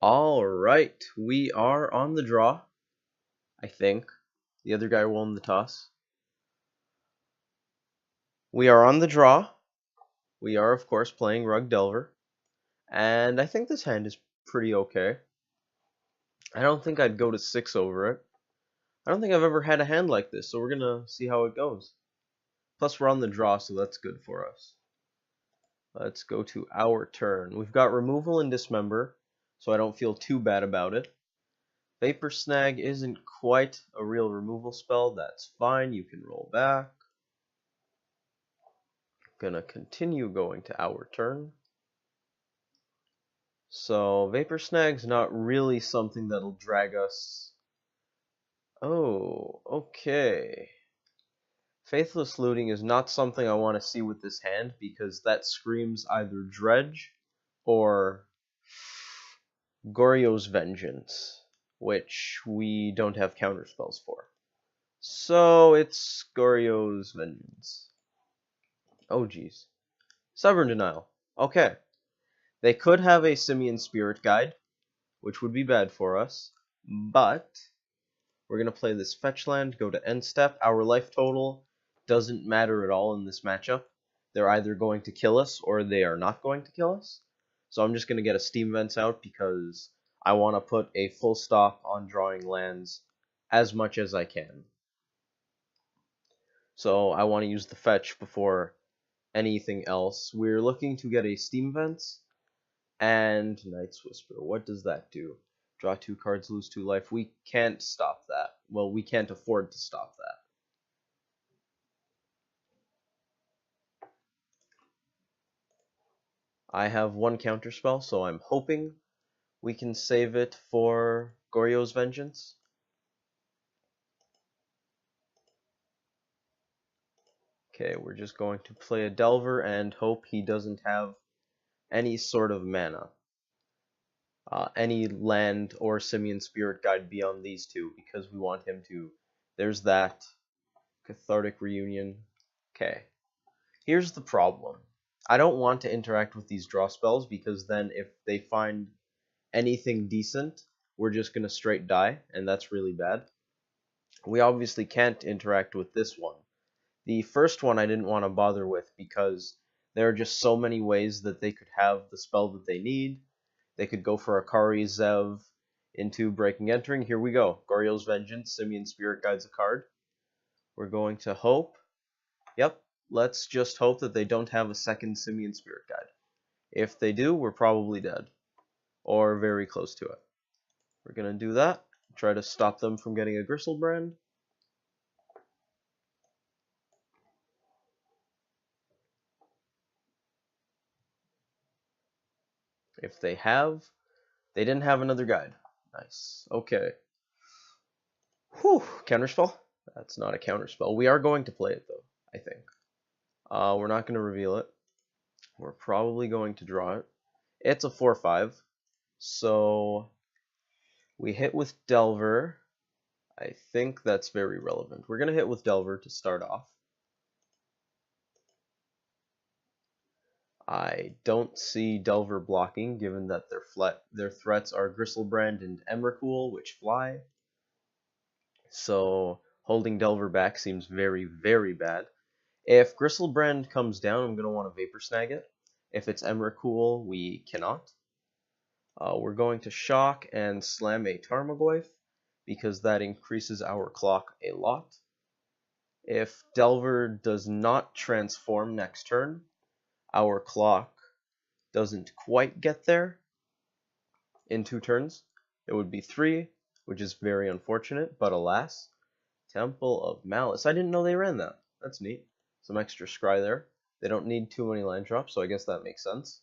Alright, we are on the draw, I think. The other guy won the toss. We are on the draw. We are, of course, playing Rug Delver. And I think this hand is pretty okay. I don't think I'd go to 6 over it. I don't think I've ever had a hand like this, so we're gonna see how it goes. Plus, we're on the draw, so that's good for us. Let's go to our turn. We've got Removal and Dismember, so I don't feel too bad about it. Vapor Snag isn't quite a real removal spell. That's fine. You can roll back. Gonna continue going to our turn. So Vapor Snag's not really something that'll drag us. Oh, okay. Faithless Looting is not something I want to see with this hand because that screams either Dredge or Goryo's Vengeance, which we don't have counterspells for. So it's Goryo's Vengeance. Oh geez. Stubborn Denial. Okay. They could have a Simian Spirit Guide, which would be bad for us, but we're going to play this fetch land, go to end step. Our life total doesn't matter at all in this matchup. They're either going to kill us or they are not going to kill us. So I'm just going to get a Steam Vents out because I want to put a full stop on drawing lands as much as I can. So I want to use the fetch before anything else. We're looking to get a Steam Vents and Night's Whisper. What does that do? Draw 2 cards, lose 2 life. We can't stop that. Well, we can't afford to stop that. I have 1 counterspell, so I'm hoping we can save it for Goryo's Vengeance. Okay, we're just going to play a Delver and hope he doesn't have any sort of mana. Any land or Simian Spirit Guide beyond these two, because we want him to. There's that. Cathartic Reunion. Okay. Here's the problem. I don't want to interact with these draw spells, because then if they find anything decent, we're just going to straight die, and that's really bad. We obviously can't interact with this one. The first one I didn't want to bother with, because there are just so many ways that they could have the spell that they need. They could go for Akari Zev into Breaking Entering. Here we go. Goryo's Vengeance, Simian Spirit Guides a card. We're going to hope. Yep, let's just hope that they don't have a second Simian Spirit Guide. If they do, we're probably dead. Or very close to it. We're going to do that. Try to stop them from getting a Gristlebrand. If they have, they didn't have another guide. Nice. Okay. Whew. Counterspell? That's not a counterspell. We are going to play it, though, I think. We're not going to reveal it. We're probably going to draw it. It's a 4/5. So we hit with Delver. I think that's very relevant. We're going to hit with Delver to start off. I don't see Delver blocking, given that their threats are Gristlebrand and Emrakul, which fly. So holding Delver back seems very, very bad. If Gristlebrand comes down, I'm going to want to Vapor Snag it. If it's Emrakul, we cannot. We're going to Shock and slam a Tarmogoyf, because that increases our clock a lot. If Delver does not transform next turn, our clock doesn't quite get there in 2 turns. It would be 3, which is very unfortunate, but alas. Temple of Malice. I didn't know they ran that. That's neat. Some extra scry there. They don't need too many land drops, so I guess that makes sense.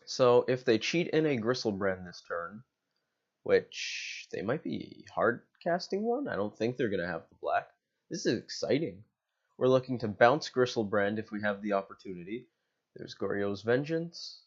So if they cheat in a Gristlebrand this turn, which they might be hard casting one, I don't think they're going to have the black. This is exciting. We're looking to bounce Gristlebrand if we have the opportunity. There's Goryo's Vengeance.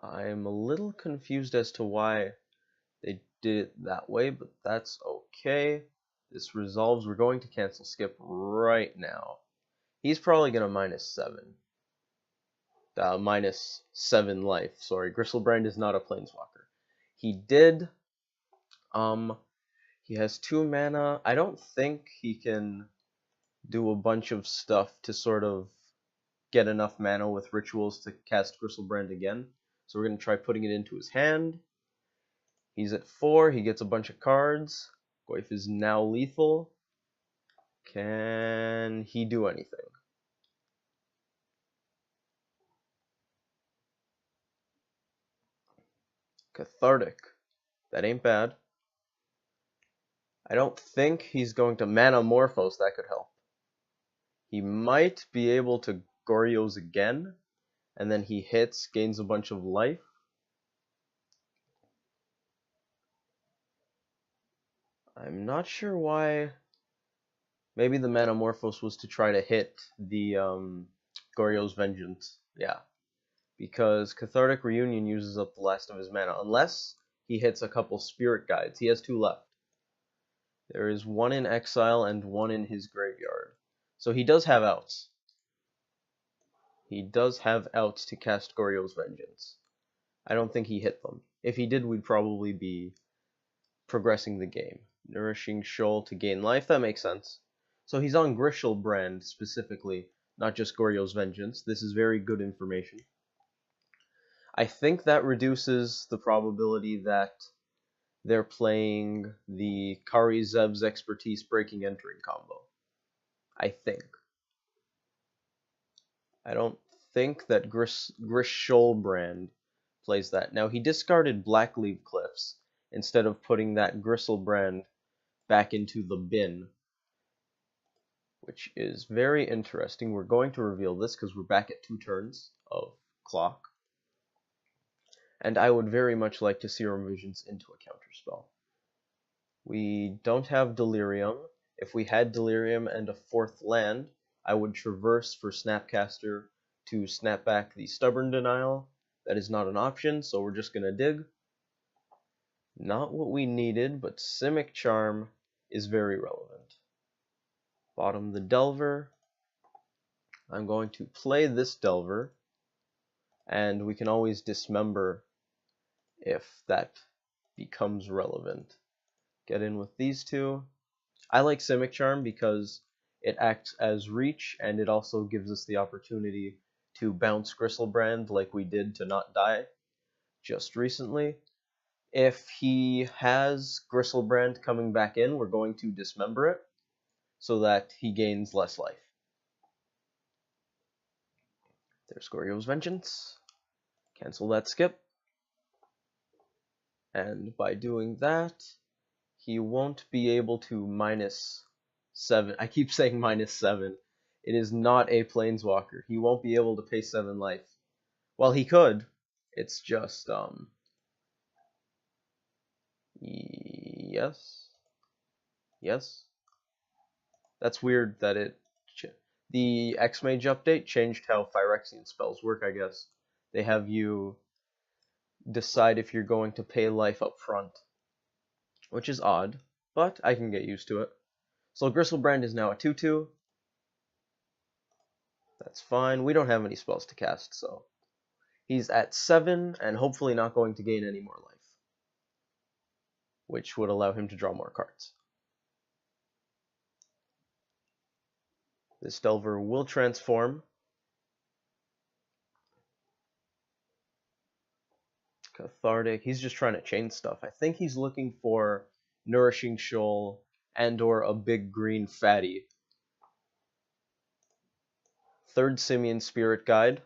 I'm a little confused as to why they did it that way, but that's okay. This resolves. We're going to cancel Skip right now. He's probably going to -7. -7 life. Sorry, Gristlebrand is not a planeswalker. He did. He has 2 mana. I don't think he can do a bunch of stuff to sort of get enough mana with rituals to cast Gristlebrand again. So we're going to try putting it into his hand. He's at 4. He gets a bunch of cards. Goyf is now lethal. Can he do anything? Cathartic. That ain't bad. I don't think he's going to Mana Morphos. That could help. He might be able to Goryos again, and then he hits, gains a bunch of life. I'm not sure why. Maybe the Mana Morphos was to try to hit the Goryo's Vengeance. Yeah. Because Cathartic Reunion uses up the last of his mana, unless he hits a couple Spirit Guides. He has 2 left. There is 1 in exile and 1 in his graveyard. So he does have outs. He does have outs to cast Goryo's Vengeance. I don't think he hit them. If he did, we'd probably be progressing the game. Nourishing Shoal to gain life, that makes sense. So he's on Gristlebrand specifically, not just Goryo's Vengeance. This is very good information. I think that reduces the probability that they're playing the Kari Zeb's Expertise Breaking Entering combo. I think. I don't think that Gristlebrand plays that. Now, he discarded Blackleaf Cliffs instead of putting that Gristlebrand back into the bin, which is very interesting. We're going to reveal this because we're back at 2 turns of clock. And I would very much like to Serum Visions into a counterspell. We don't have Delirium. If we had Delirium and a 4th land, I would traverse for Snapcaster to snap back the Stubborn Denial. That is not an option, so we're just going to dig. Not what we needed, but Simic Charm is very relevant. Bottom the Delver. I'm going to play this Delver, and we can always dismember if that becomes relevant. Get in with these 2. I like Simic Charm because it acts as reach, and it also gives us the opportunity to bounce Gristlebrand like we did to not die just recently. If he has Gristlebrand coming back in, we're going to dismember it so that he gains less life. There's Goryo's Vengeance. Cancel that skip. And by doing that, he won't be able to -7. I keep saying -7. It is not a Planeswalker. He won't be able to pay 7 life. Well, he could. It's just, yes. Yes. That's weird that the Xmage update changed how Phyrexian spells work, I guess. They have you decide if you're going to pay life up front, which is odd, but I can get used to it. So Gristlebrand is now a 2/2. That's fine. We don't have any spells to cast, so he's at 7 and hopefully not going to gain any more life, which would allow him to draw more cards. This Delver will transform. Cathartic. He's just trying to chain stuff. I think he's looking for Nourishing Shoal and or a big green fatty. 3rd Simian Spirit Guide.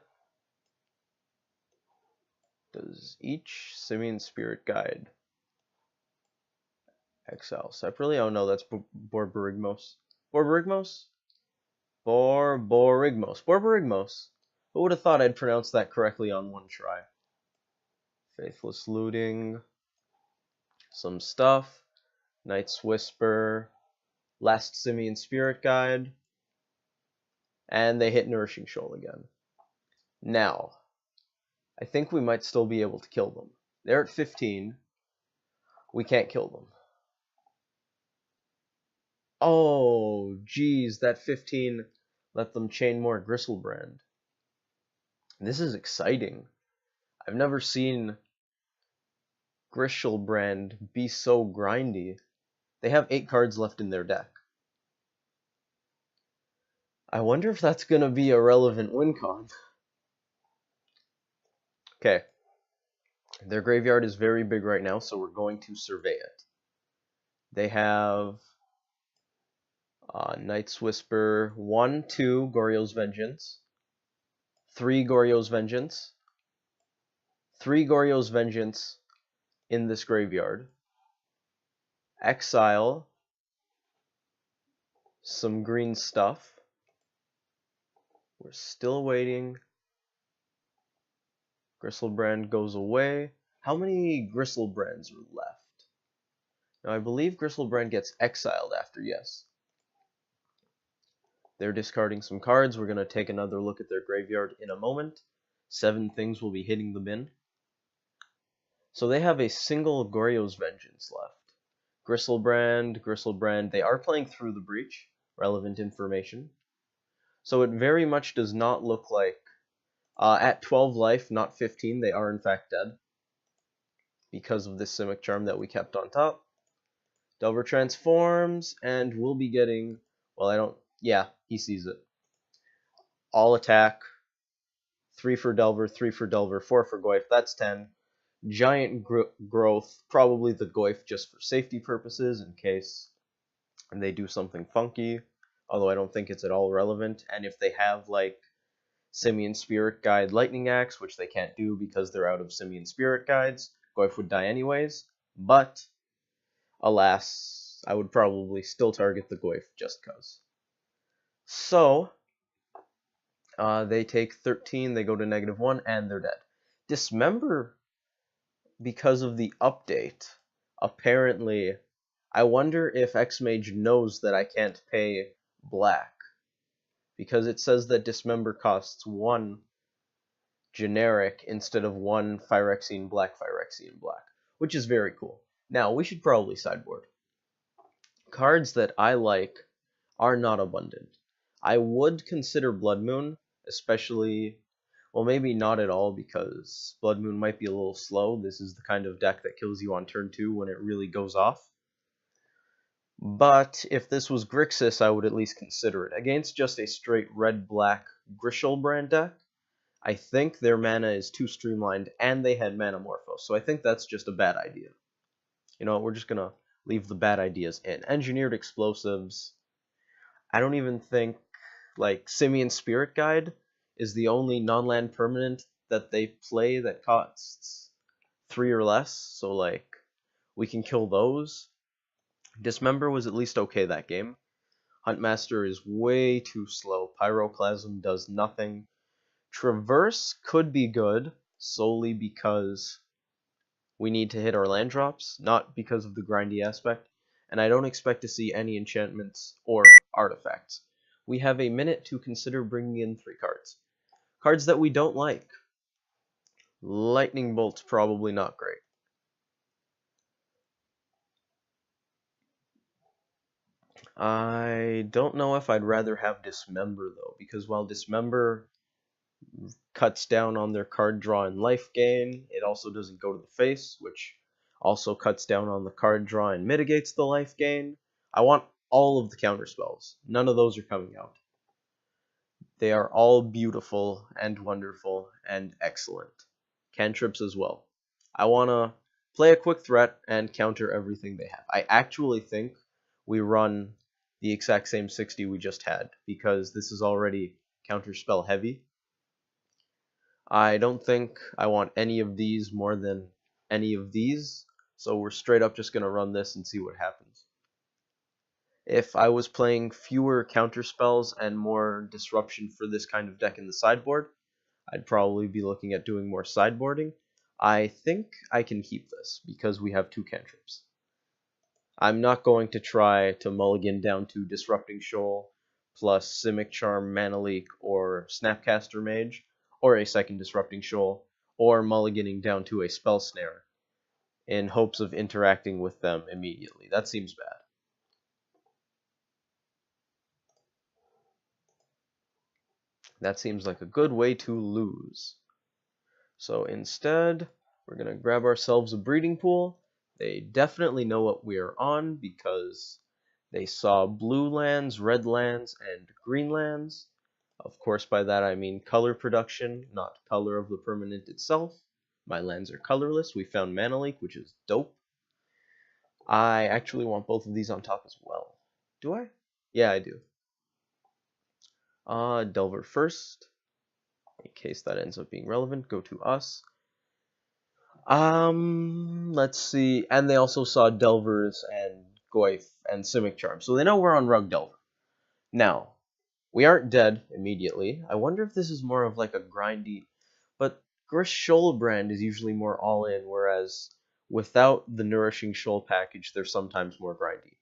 Does each Simian Spirit Guide exile separately? Oh no, that's Borborygmos. Borborygmos? Borborygmos. Borborygmos. Who would have thought I'd pronounce that correctly on 1 try? Faithless Looting. Some stuff. Night's Whisper. Last Simian Spirit Guide. And they hit Nourishing Shoal again. Now, I think we might still be able to kill them. They're at 15. We can't kill them. Oh, geez, that 15 let them chain more Gristlebrand. This is exciting. I've never seen Grishelbrand be so grindy. They have 8 cards left in their deck. I wonder if that's going to be a relevant win con. Okay. Their graveyard is very big right now, so we're going to survey it. They have Knight's Whisper, 1, 2, Goryo's Vengeance, 3 Goryo's Vengeance, 3 Goryo's Vengeance in this graveyard, exile some green stuff. We're still waiting. Grishelbrand goes away. How many Grishelbrands are left? Now I believe Grishelbrand gets exiled after, yes. They're discarding some cards. We're going to take another look at their graveyard in a moment. 7 things will be hitting the bin. So they have a single Goryo's Vengeance left. Grishelbrand, they are playing Through the Breach. Relevant information. So it very much does not look like, at 12 life, not 15, they are in fact dead. Because of this Simic Charm that we kept on top. Delver transforms, and we'll be getting, well, yeah, he sees it. All attack, 3 for Delver, 3 for Delver, 4 for Goyf, that's 10. Giant growth, probably the Goyf just for safety purposes in case they do something funky, although I don't think it's at all relevant. And if they have like Simian Spirit Guide Lightning Axe, which they can't do because they're out of Simian Spirit Guides, Goyf would die anyways, but alas, I would probably still target the Goyf just cause. So, they take 13, they go to -1, and they're dead. Dismember, because of the update, apparently, I wonder if Xmage knows that I can't pay black. Because it says that Dismember costs 1 generic instead of 1 Phyrexian black, which is very cool. Now, we should probably sideboard. Cards that I like are not abundant. I would consider Blood Moon, especially, well, maybe not at all, because Blood Moon might be a little slow. This is the kind of deck that kills you on turn 2 when it really goes off. But if this was Grixis, I would at least consider it. Against just a straight red-black Grishelbrand deck, I think their mana is too streamlined, and they had Mana Morpho, so I think that's just a bad idea. You know what, we're just going to leave the bad ideas in. Engineered Explosives, I don't even think, like, Simian Spirit Guide is the only non-land permanent that they play that costs 3 or less, so, like, we can kill those. Dismember was at least okay that game. Huntmaster is way too slow. Pyroclasm does nothing. Traverse could be good, solely because we need to hit our land drops, not because of the grindy aspect, and I don't expect to see any enchantments or artifacts. We have a minute to consider bringing in 3 cards. Cards that we don't like. Lightning Bolt's probably not great. I don't know if I'd rather have Dismember, though, because while Dismember cuts down on their card draw and life gain, it also doesn't go to the face, which also cuts down on the card draw and mitigates the life gain. I want all of the counter spells. None of those are coming out. They are all beautiful and wonderful and excellent. Cantrips as well. I want to play a quick threat and counter everything they have. I actually think we run the exact same 60 we just had, because this is already counterspell heavy. I don't think I want any of these more than any of these, so we're straight up just going to run this and see what happens. If I was playing fewer counterspells and more disruption for this kind of deck in the sideboard, I'd probably be looking at doing more sideboarding. I think I can keep this, because we have 2 cantrips. I'm not going to try to mulligan down to Disrupting Shoal, plus Simic Charm, Mana Leak, or Snapcaster Mage, or a second Disrupting Shoal, or mulliganing down to a Spell Snare, in hopes of interacting with them immediately. That seems bad. That seems like a good way to lose. So instead, we're going to grab ourselves a breeding pool. They definitely know what we are on because they saw blue lands, red lands, and green lands. Of course, by that I mean color production, not color of the permanent itself. My lands are colorless. We found Mana Leak, which is dope. I actually want both of these on top as well. Do I? Yeah, I do. Delver first. In case that ends up being relevant, go to us. Let's see. And they also saw Delvers and Goyf and Simic Charm, so they know we're on Rug Delver. Now, we aren't dead immediately. I wonder if this is more of like a grindy, but Shoalbrand is usually more all-in, whereas without the Nourishing Shoal package, they're sometimes more grindy.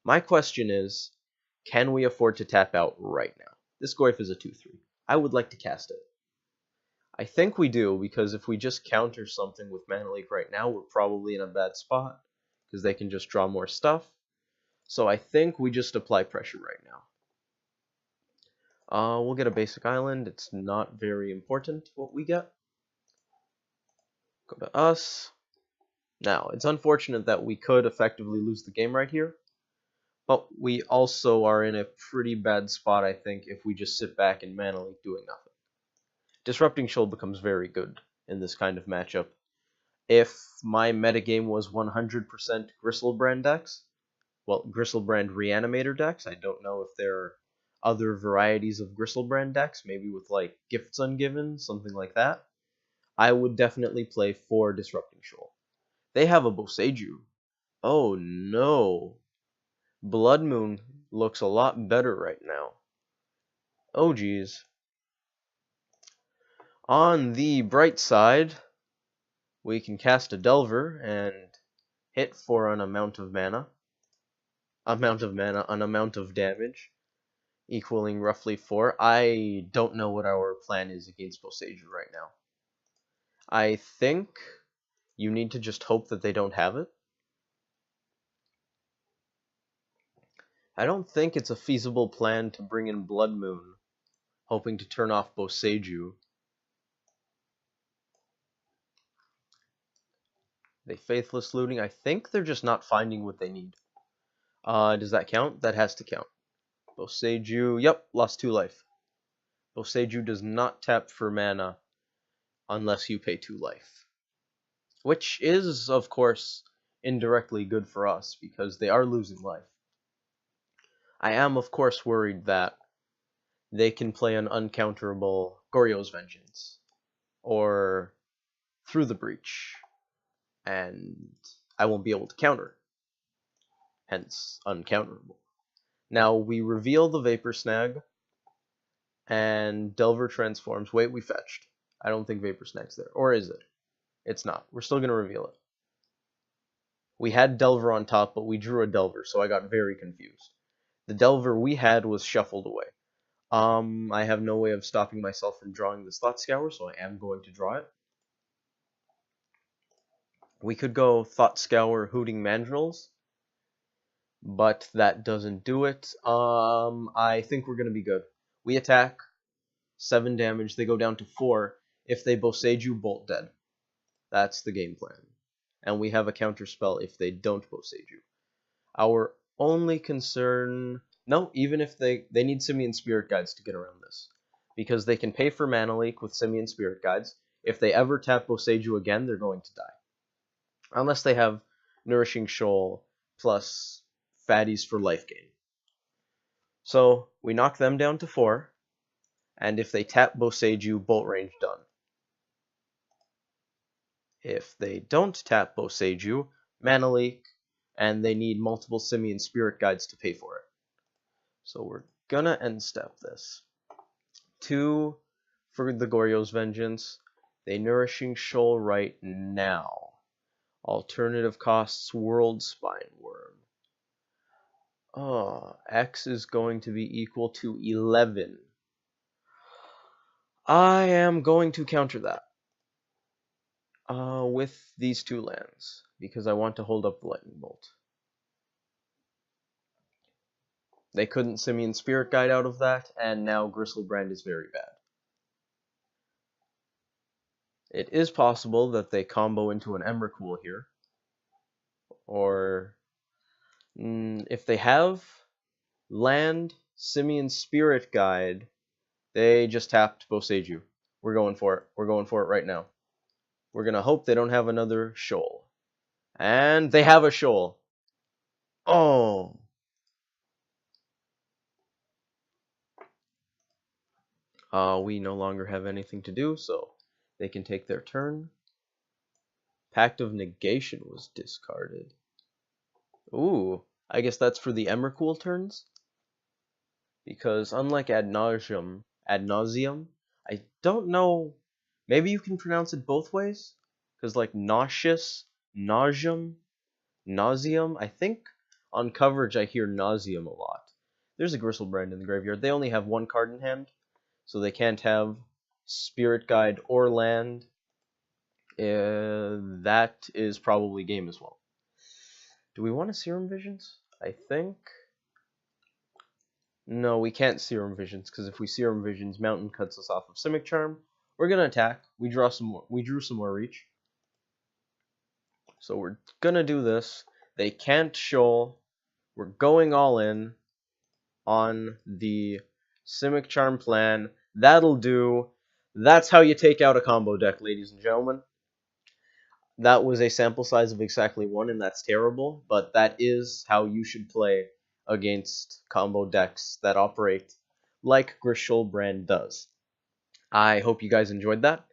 My question is, can we afford to tap out right now? This Goyf is a 2-3. I would like to cast it. I think we do, because if we just counter something with Mana Leak right now, we're probably in a bad spot, because they can just draw more stuff. So I think we just apply pressure right now. We'll get a basic island. It's not very important what we get. Go to us. Now, it's unfortunate that we could effectively lose the game right here, but we also are in a pretty bad spot, I think, if we just sit back and Mana Leak doing nothing. Disrupting Shoal becomes very good in this kind of matchup. If my metagame was 100% Gristlebrand decks, well, Gristlebrand Reanimator decks, I don't know if there are other varieties of Gristlebrand decks, maybe with like Gifts Ungiven, something like that, I would definitely play for Disrupting Shoal. They have a Boseiju. Oh no. Blood Moon looks a lot better right now. Oh geez. On the bright side, we can cast a Delver and hit for an amount of mana. An amount of damage, equaling roughly 4. I don't know what our plan is against Boseiju right now. I think you need to just hope that they don't have it. I don't think it's a feasible plan to bring in Blood Moon, hoping to turn off Boseiju. They Faithless Looting. I think they're just not finding what they need. Does that count? That has to count. Boseiju, yep, lost 2 life. Boseiju does not tap for mana unless you pay 2 life. Which is, of course, indirectly good for us, because they are losing life. I am, of course, worried that they can play an uncounterable Goryo's Vengeance, or Through the Breach, and I won't be able to counter, hence uncounterable. Now we reveal the Vapor Snag, and Delver transforms. Wait, we fetched. I don't think Vapor Snag's there, or is it? It's not. We're still going to reveal it. We had Delver on top, but we drew a Delver, so I got very confused. The Delver we had was shuffled away. I have no way of stopping myself from drawing this Thought Scour, so I am going to draw it. We could go Thought Scour Hooting Mandrills, but that doesn't do it. I think we're going to be good. We attack, 7 damage, they go down to 4. If they Boseiju, Bolt Dead. That's the game plan. And we have a counter spell if they don't Boseiju. Our only concern... No, even if they need Simian Spirit Guides to get around this. Because they can pay for Mana Leak with Simian Spirit Guides. If they ever tap Boseiju again, they're going to die. Unless they have Nourishing Shoal plus Fatties for life gain. So, we knock them down to 4. And if they tap Boseiju, Bolt Range done. If they don't tap Boseiju, Mana Leak, and they need multiple Simian Spirit Guides to pay for it. So we're gonna end step this. 2 for the Goryo's Vengeance. They Nourishing Shoal right now. Alternative costs World Spine Worm. X is going to be equal to 11. I am going to counter that. With these 2 lands, because I want to hold up the Lightning Bolt. They couldn't Simian Spirit Guide out of that, and now Gristlebrand is very bad. It is possible that they combo into an Emrakul here. Or if they have land, Simian Spirit Guide, they just tapped Boseiju. We're going for it. We're going for it right now. We're going to hope they don't have another shoal. And they have a shoal. Oh. We no longer have anything to do, so they can take their turn. Pact of Negation was discarded. Ooh, I guess that's for the Emrakul turns? Because unlike ad nauseum, I don't know. Maybe you can pronounce it both ways? Because like nauseous, nauseum, nauseum. I think on coverage I hear nauseum a lot. There's a Gristlebrand in the graveyard. They only have one card in hand, so they can't have Spirit Guide or land. That is probably game as well. Do we want to Serum Visions? I think. No, we can't Serum Visions, because if we Serum Visions, Mountain cuts us off of Simic Charm. We're gonna attack. We drew some more reach. So we're gonna do this. They can't shoal. We're going all in on the Simic Charm plan. That'll do. That's how you take out a combo deck, ladies and gentlemen. That was a sample size of exactly one, and that's terrible, but that is how you should play against combo decks that operate like Gristlebrand does. I hope you guys enjoyed that.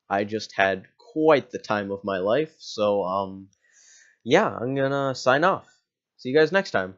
I just had quite the time of my life, so yeah, I'm gonna sign off. See you guys next time.